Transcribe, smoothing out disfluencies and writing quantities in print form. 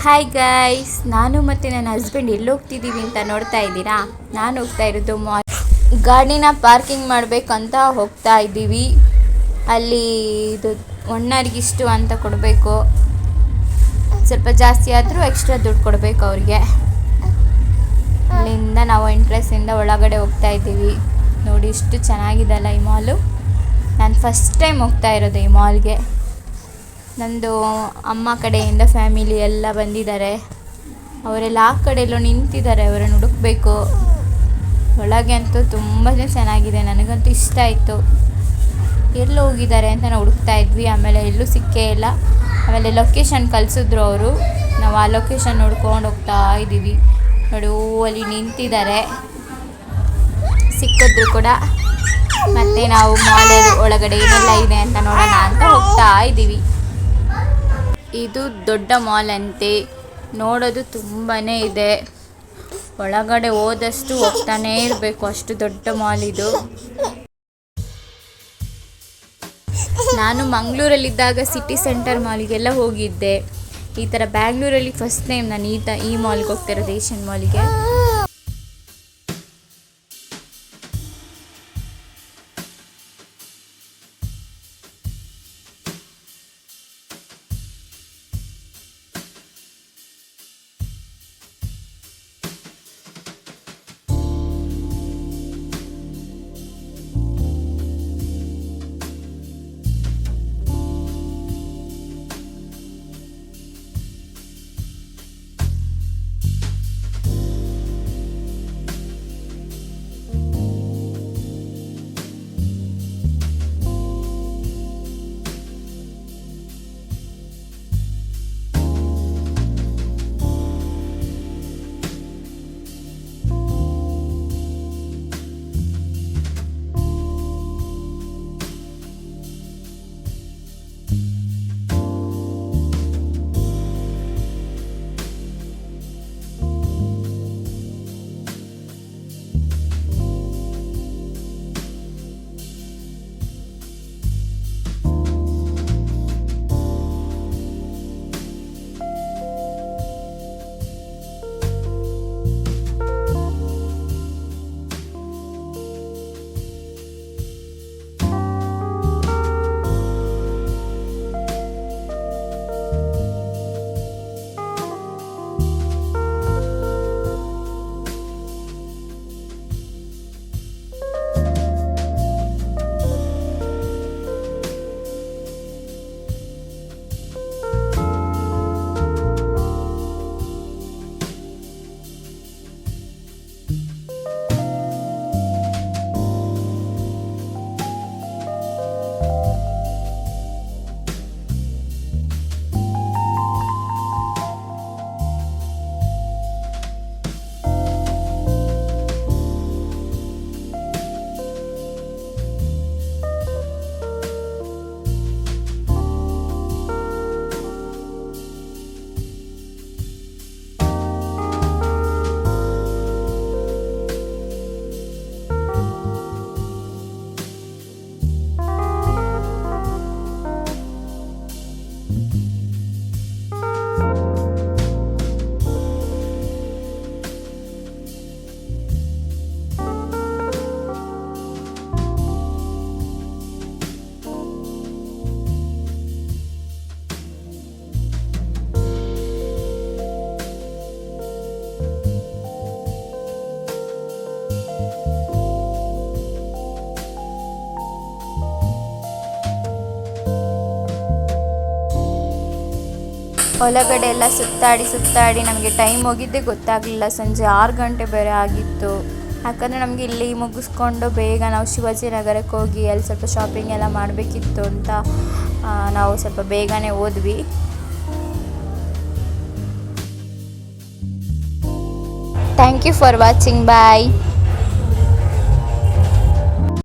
Hi guys, ನಾನು ಮತ್ತು ನನ್ನ ಹಸ್ಬೆಂಡ್ ಎಲ್ಲಿ ಹೋಗ್ತಿದ್ದೀವಿ ಅಂತ ನೋಡ್ತಾ ಇದ್ದೀರಾ. ನಾನು ಹೋಗ್ತಾ ಇರೋದು ಗಾಡಿನ ಪಾರ್ಕಿಂಗ್ ಮಾಡಬೇಕಂತ ಹೋಗ್ತಾ ಇದ್ದೀವಿ. ಅಲ್ಲಿ ಇದು ಒನ್ನರಿಗಿಷ್ಟು ಅಂತ ಕೊಡಬೇಕು. ಸ್ವಲ್ಪ ಜಾಸ್ತಿ ಆದರೂ ಎಕ್ಸ್ಟ್ರಾ ದುಡ್ಡು ಕೊಡಬೇಕು ಅವ್ರಿಗೆ. ಅಲ್ಲಿಂದ ನಾವು ಎಂಟ್ರೆನ್ಸಿಂದ ಒಳಗಡೆ ಹೋಗ್ತಾ ಇದ್ದೀವಿ. ನೋಡಿ ಇಷ್ಟು ಚೆನ್ನಾಗಿದೆಲ್ಲ ಈ ಮಾಲು. ನಾನು ಫಸ್ಟ್ ಟೈಮ್ ಹೋಗ್ತಾ ಇರೋದು ಈ ಮಾಲ್ಗೆ. ನಂದು ಅಮ್ಮ ಕಡೆಯಿಂದ ಫ್ಯಾಮಿಲಿ ಎಲ್ಲ ಬಂದಿದ್ದಾರೆ. ಅವರೆಲ್ಲ ಆ ಕಡೆಯಲ್ಲೂ ನಿಂತಿದ್ದಾರೆ, ಅವರನ್ನು ಹುಡುಕಬೇಕು. ಒಳಗೆ ಅಂತೂ ತುಂಬಾ ಚೆನ್ನಾಗಿದೆ, ನನಗಂತೂ ಇಷ್ಟ ಆಯಿತು. ಎಲ್ಲೂ ಹೋಗಿದ್ದಾರೆ ಅಂತ ನಾವು ಹುಡುಕ್ತಾ ಇದ್ವಿ. ಆಮೇಲೆ ಎಲ್ಲೂ ಸಿಕ್ಕೇ ಇಲ್ಲ. ಆಮೇಲೆ ಲೊಕೇಶನ್ ಕಳಿಸಿದ್ರು ಅವರು. ನಾವು ಆ ಲೊಕೇಶನ್ ನೋಡ್ಕೊಂಡು ಹೋಗ್ತಾ ಇದ್ದೀವಿ. ನೋಡಿ ಅಲ್ಲಿ ನಿಂತಿದ್ದಾರೆ, ಸಿಕ್ಕಿದ್ರು ಕೂಡ. ಮತ್ತು ನಾವು ಮಾಲ್ ಒಳಗಡೆ ಏನೆಲ್ಲ ಇದೆ ಅಂತ ನೋಡೋಣ ಅಂತ ಹೋಗ್ತಾ ಇದ್ದೀವಿ. ಇದು ದೊಡ್ಡ ಮಾಲ್ ಅಂತೆ, ನೋಡೋದು ತುಂಬಾ ಇದೆ. ಒಳಗಡೆ ಹೋದಷ್ಟು ಹೋಗ್ತಾನೇ ಇರಬೇಕು, ಅಷ್ಟು ದೊಡ್ಡ ಮಾಲ್ ಇದು. ನಾನು ಮಂಗಳೂರಲ್ಲಿದ್ದಾಗ ಸಿಟಿ ಸೆಂಟರ್ ಮಾಲ್ಗೆಲ್ಲ ಹೋಗಿದ್ದೆ. ಈ ಥರ ಬ್ಯಾಂಗ್ಳೂರಲ್ಲಿ ಫಸ್ಟ್ ಟೈಮ್ ನಾನು ಈ ಮಾಲ್ಗೆ ಹೋಗ್ತಿರೋದು, ಏಷ್ಯನ್ ಮಾಲ್ಗೆ. ಒಳಗಡೆ ಎಲ್ಲ ಸುತ್ತಾಡಿ ನಮಗೆ ಟೈಮ್ ಹೋಗಿದ್ದೇ ಗೊತ್ತಾಗಲಿಲ್ಲ. ಸಂಜೆ 6 ಗಂಟೆ ಬೇರೆ ಆಗಿತ್ತು. ಯಾಕಂದರೆ ನಮಗೆ ಇಲ್ಲಿ ಮುಗಿಸ್ಕೊಂಡು ಬೇಗ ನಾವು ಶಿವಾಜಿನಗರಕ್ಕೆ ಹೋಗಿ ಅಲ್ಲಿ ಸ್ವಲ್ಪ ಶಾಪಿಂಗ್ ಎಲ್ಲ ಮಾಡಬೇಕಿತ್ತು ಅಂತ ನಾವು ಸ್ವಲ್ಪ ಬೇಗನೆ ಹೋದ್ವಿ. Thank you for watching. Bye.